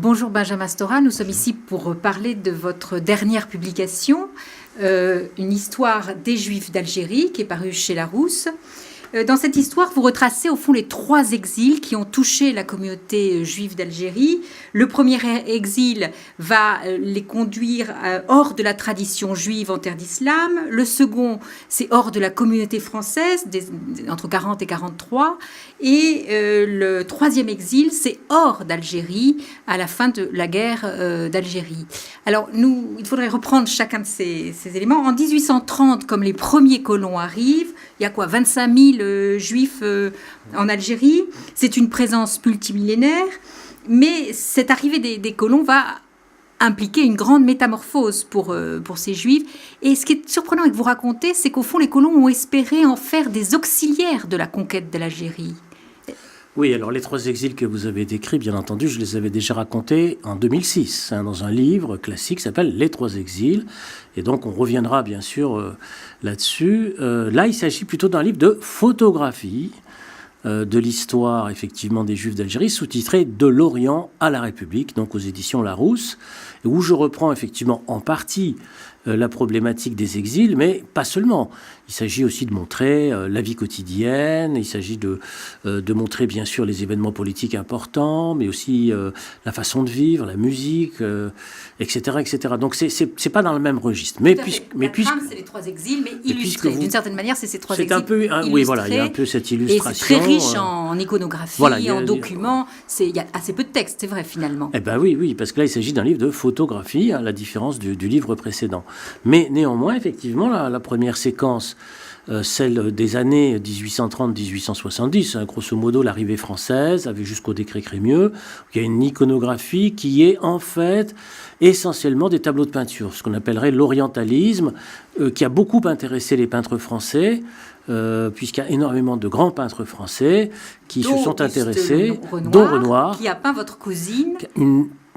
Bonjour Benjamin Stora, nous sommes ici pour parler de votre dernière publication, une histoire des Juifs d'Algérie, qui est parue chez Larousse. Dans cette histoire, vous retracez au fond les 3 exils qui ont touché la communauté juive d'Algérie. Le premier exil va les conduire hors de la tradition juive en terre d'islam. Le second, c'est hors de la communauté française, entre 40 et 43. Et le 3e exil, c'est hors d'Algérie, à la fin de la guerre d'Algérie. Alors, il faudrait reprendre chacun de ces éléments. En 1830, comme les premiers colons arrivent, il y a 25 000 juifs en Algérie. C'est une présence multimillénaire. Mais cette arrivée des colons va impliquer une grande métamorphose pour ces juifs. Et ce qui est surprenant et que vous racontez, c'est qu'au fond, les colons ont espéré en faire des auxiliaires de la conquête de l'Algérie. Oui, alors les 3 exils que vous avez décrits, bien entendu, je les avais déjà racontés en 2006, dans un livre classique qui s'appelle Les 3 exils. Et donc on reviendra bien sûr là-dessus. Là, il s'agit plutôt d'un livre de photographie de l'histoire, effectivement, des Juifs d'Algérie, sous-titré « De l'Orient à la République », donc aux éditions Larousse, où je reprends effectivement en partie la problématique des exils, mais pas seulement. Il s'agit aussi de montrer la vie quotidienne, il s'agit de montrer bien sûr les événements politiques importants, mais aussi la façon de vivre, la musique, etc., etc. Donc c'est pas dans le même registre. Mais trame, c'est les 3 exils, mais illustrés. D'une certaine manière, c'est ces 3 exils illustrés. Oui, voilà, il y a un peu cette illustration. Et c'est très riche en iconographie, voilà, en documents. Il y a assez peu de texte, c'est vrai, finalement. Eh bien oui, parce que là, il s'agit d'un livre de photographie, à la différence du livre précédent. Mais néanmoins, effectivement, la première séquence, celle des années 1830-1870, grosso modo l'arrivée française, avec jusqu'au décret Crémieux, il y a une iconographie qui est en fait essentiellement des tableaux de peinture, ce qu'on appellerait l'orientalisme, qui a beaucoup intéressé les peintres français, puisqu'il y a énormément de grands peintres français qui se sont intéressés, dont Renoir, qui a peint votre cousine.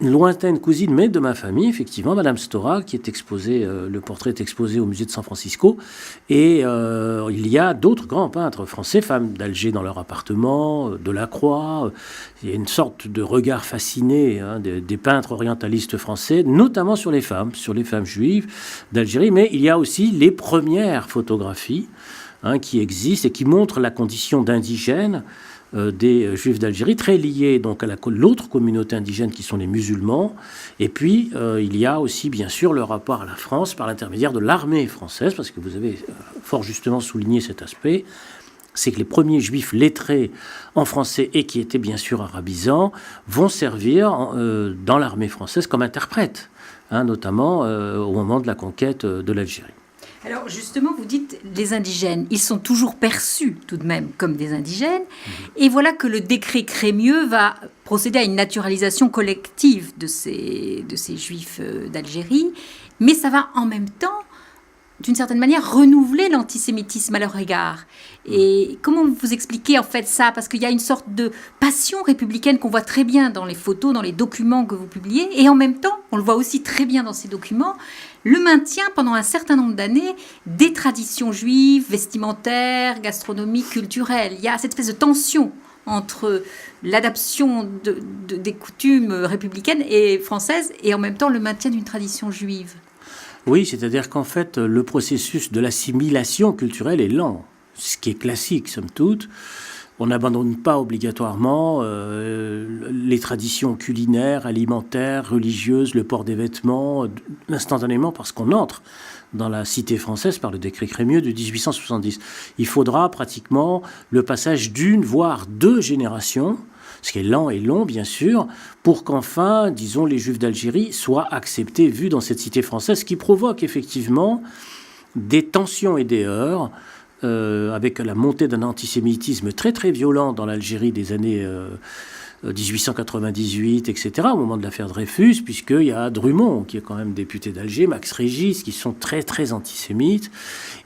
Une lointaine cousine, mais de ma famille, effectivement, Madame Stora, qui est exposée, le portrait est exposé au musée de San Francisco. Et il y a d'autres grands peintres français, femmes d'Alger dans leur appartement, Delacroix. Il y a une sorte de regard fasciné des peintres orientalistes français, notamment sur les femmes juives d'Algérie. Mais il y a aussi les premières photographies qui existent et qui montrent la condition d'indigène des Juifs d'Algérie, très liés donc à l'autre communauté indigène qui sont les musulmans. Et puis, il y a aussi, bien sûr, le rapport à la France par l'intermédiaire de l'armée française, parce que vous avez fort justement souligné cet aspect, c'est que les premiers Juifs lettrés en français et qui étaient bien sûr arabisants vont servir dans l'armée française comme interprètes, notamment au moment de la conquête de l'Algérie. Alors justement, vous dites les indigènes, ils sont toujours perçus tout de même comme des indigènes. Et voilà que le décret Crémieux va procéder à une naturalisation collective de ces juifs d'Algérie. Mais ça va en même temps, d'une certaine manière, renouveler l'antisémitisme à leur égard. Et comment vous expliquez en fait ça? Parce qu'il y a une sorte de passion républicaine qu'on voit très bien dans les photos, dans les documents que vous publiez. Et en même temps, on le voit aussi très bien dans ces documents, le maintien pendant un certain nombre d'années des traditions juives, vestimentaires, gastronomiques, culturelles. Il y a cette espèce de tension entre l'adaptation des coutumes républicaines et françaises et en même temps le maintien d'une tradition juive. Oui, c'est-à-dire qu'en fait, le processus de l'assimilation culturelle est lent, ce qui est classique, somme toute. On n'abandonne pas obligatoirement les traditions culinaires, alimentaires, religieuses, le port des vêtements, instantanément parce qu'on entre dans la cité française par le décret Crémieux de 1870. Il faudra pratiquement le passage d'une, voire 2 générations, ce qui est lent et long, bien sûr, pour qu'enfin, disons, les Juifs d'Algérie soient acceptés, vus dans cette cité française, ce qui provoque effectivement des tensions et des heurts, avec la montée d'un antisémitisme très très violent dans l'Algérie des années 1898, etc., au moment de l'affaire Dreyfus, puisqu'il y a Drummond, qui est quand même député d'Alger, Max Régis, qui sont très très antisémites.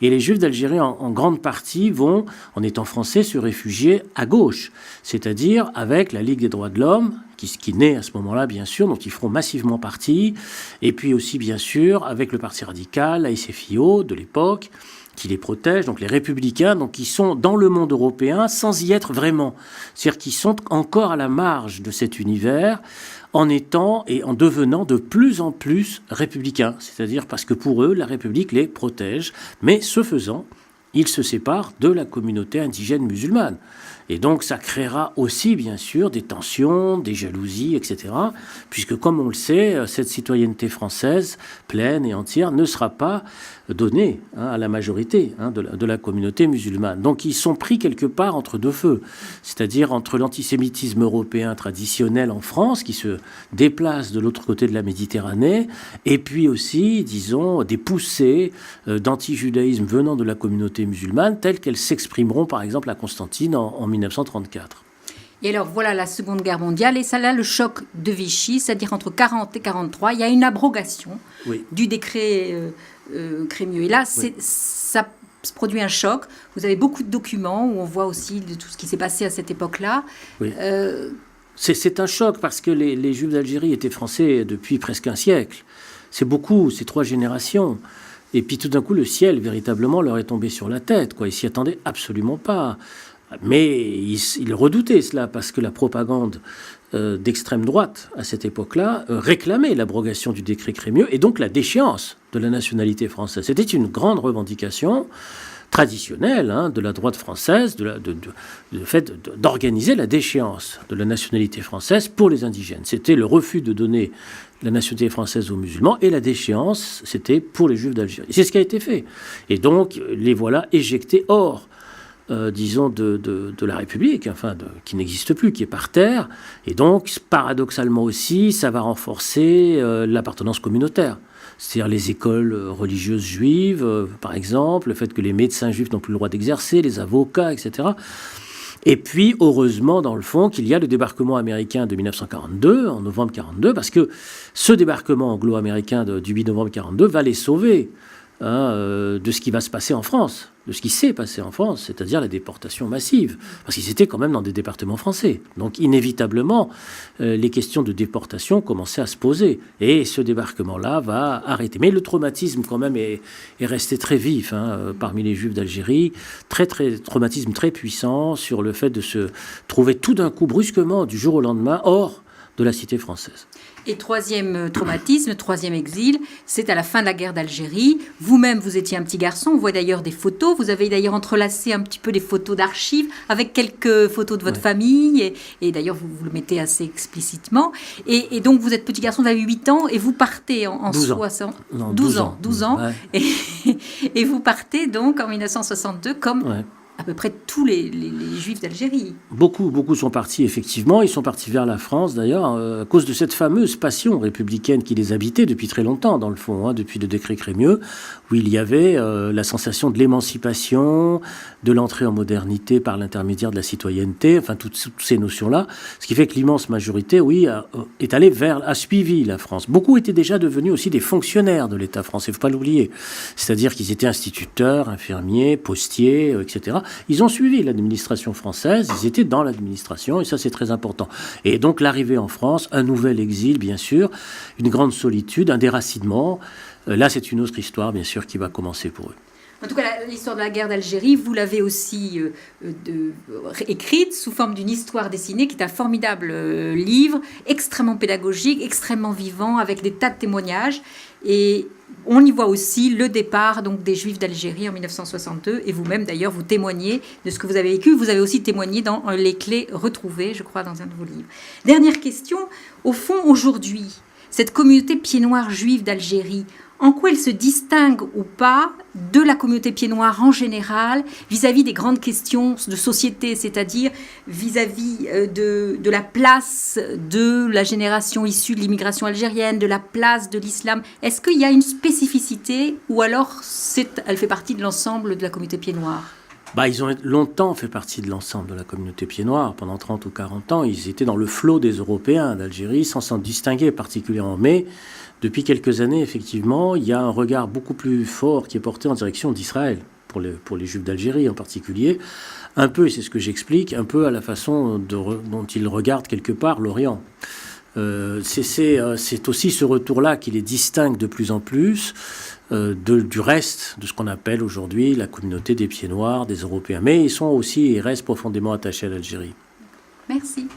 Et les Juifs d'Algérie, en grande partie, vont, en étant français, se réfugier à gauche, c'est-à-dire avec la Ligue des droits de l'homme, qui naît à ce moment-là, bien sûr, dont ils feront massivement partie, et puis aussi, bien sûr, avec le Parti radical, la SFIO de l'époque, qui les protègent, donc les républicains, donc qui sont dans le monde européen sans y être vraiment. C'est-à-dire qu'ils sont encore à la marge de cet univers, en étant et en devenant de plus en plus républicains. C'est-à-dire parce que pour eux, la République les protège, mais ce faisant, ils se séparent de la communauté indigène musulmane. Et donc ça créera aussi, bien sûr, des tensions, des jalousies, etc. Puisque, comme on le sait, cette citoyenneté française, pleine et entière, ne sera pas donnée à la majorité de la communauté musulmane. Donc ils sont pris quelque part entre deux feux, c'est-à-dire entre l'antisémitisme européen traditionnel en France, qui se déplace de l'autre côté de la Méditerranée, et puis aussi, disons, des poussées d'antijudaïsme venant de la communauté musulmane, telles qu'elles s'exprimeront, par exemple, à Constantine en 1934. Et alors voilà la Seconde Guerre mondiale, et ça là, le choc de Vichy, c'est-à-dire entre 40 et 43, il y a une abrogation du décret Crémieux. Et là, ça se produit un choc. Vous avez beaucoup de documents où on voit aussi de tout ce qui s'est passé à cette époque-là. Oui. C'est un choc parce que les Juifs d'Algérie étaient français depuis presque un siècle. C'est beaucoup, c'est 3 générations. Et puis tout d'un coup, le ciel, véritablement, leur est tombé sur la tête. Ils s'y attendaient absolument pas. Mais ils redoutaient cela parce que la propagande d'extrême droite à cette époque-là réclamait l'abrogation du décret Crémieux et donc la déchéance de la nationalité française. C'était une grande revendication traditionnelle de la droite française, le fait d'organiser la déchéance de la nationalité française pour les indigènes. C'était le refus de donner la nationalité française aux musulmans et la déchéance, c'était pour les Juifs d'Algérie. C'est ce qui a été fait. Et donc, les voilà éjectés hors disons, de la République, qui n'existe plus, qui est par terre. Et donc, paradoxalement aussi, ça va renforcer l'appartenance communautaire. C'est-à-dire les écoles religieuses juives, par exemple, le fait que les médecins juifs n'ont plus le droit d'exercer, les avocats, etc. Et puis, heureusement, dans le fond, qu'il y a le débarquement américain de 1942, en novembre 1942, parce que ce débarquement anglo-américain du 8 novembre 1942 va les sauver de ce qui va se passer en France, de ce qui s'est passé en France, c'est-à-dire la déportation massive, parce qu'ils étaient quand même dans des départements français. Donc inévitablement, les questions de déportation commençaient à se poser. Et ce débarquement-là va arrêter. Mais le traumatisme quand même est resté très vif parmi les Juifs d'Algérie, traumatisme très puissant sur le fait de se trouver tout d'un coup, brusquement, du jour au lendemain, hors de la cité française. Et troisième traumatisme, troisième exil, c'est à la fin de la guerre d'Algérie. Vous-même, vous étiez un petit garçon. On voit d'ailleurs des photos. Vous avez d'ailleurs entrelacé un petit peu des photos d'archives avec quelques photos de votre famille. Et d'ailleurs, vous le mettez assez explicitement. Et donc, vous êtes petit garçon, vous avez 8 ans et vous partez en 60... Non, 12 ans. Ouais. Et vous partez donc en 1962 comme... Ouais. À peu près tous les Juifs d'Algérie. Beaucoup sont partis, effectivement. Ils sont partis vers la France, d'ailleurs, à cause de cette fameuse passion républicaine qui les habitait depuis très longtemps, dans le fond, depuis le décret Crémieux, où il y avait la sensation de l'émancipation, de l'entrée en modernité par l'intermédiaire de la citoyenneté, toutes ces notions-là. Ce qui fait que l'immense majorité, a suivi la France. Beaucoup étaient déjà devenus aussi des fonctionnaires de l'État français, il ne faut pas l'oublier. C'est-à-dire qu'ils étaient instituteurs, infirmiers, postiers, etc. Ils ont suivi l'administration française, ils étaient dans l'administration, et ça c'est très important. Et donc l'arrivée en France, un nouvel exil bien sûr, une grande solitude, un déracinement, là c'est une autre histoire bien sûr qui va commencer pour eux. En tout cas, l'histoire de la guerre d'Algérie, vous l'avez aussi écrite sous forme d'une histoire dessinée, qui est un formidable livre, extrêmement pédagogique, extrêmement vivant, avec des tas de témoignages. Et on y voit aussi le départ donc, des Juifs d'Algérie en 1962. Et vous-même, d'ailleurs, vous témoignez de ce que vous avez vécu. Vous avez aussi témoigné dans Les clés retrouvées, je crois, dans un de vos livres. Dernière question. Au fond, aujourd'hui, cette communauté pieds-noirs juive d'Algérie, en quoi elle se distingue ou pas de la communauté pieds-noirs en général vis-à-vis des grandes questions de société, c'est-à-dire vis-à-vis de la place de la génération issue de l'immigration algérienne, de la place de l'islam. Est-ce qu'il y a une spécificité ou alors elle fait partie de l'ensemble de la communauté pieds-noirs ? Ils ont longtemps fait partie de l'ensemble de la communauté pieds-noirs. Pendant 30 ou 40 ans, ils étaient dans le flot des Européens d'Algérie sans s'en distinguer particulièrement. Mais depuis quelques années, effectivement, il y a un regard beaucoup plus fort qui est porté en direction d'Israël, pour les Juifs d'Algérie en particulier. Un peu, et c'est ce que j'explique, un peu à la façon dont ils regardent quelque part l'Orient. C'est aussi ce retour-là qui les distingue de plus en plus du reste de ce qu'on appelle aujourd'hui la communauté des pieds-noirs, des Européens. Mais ils restent profondément attachés à l'Algérie. Merci.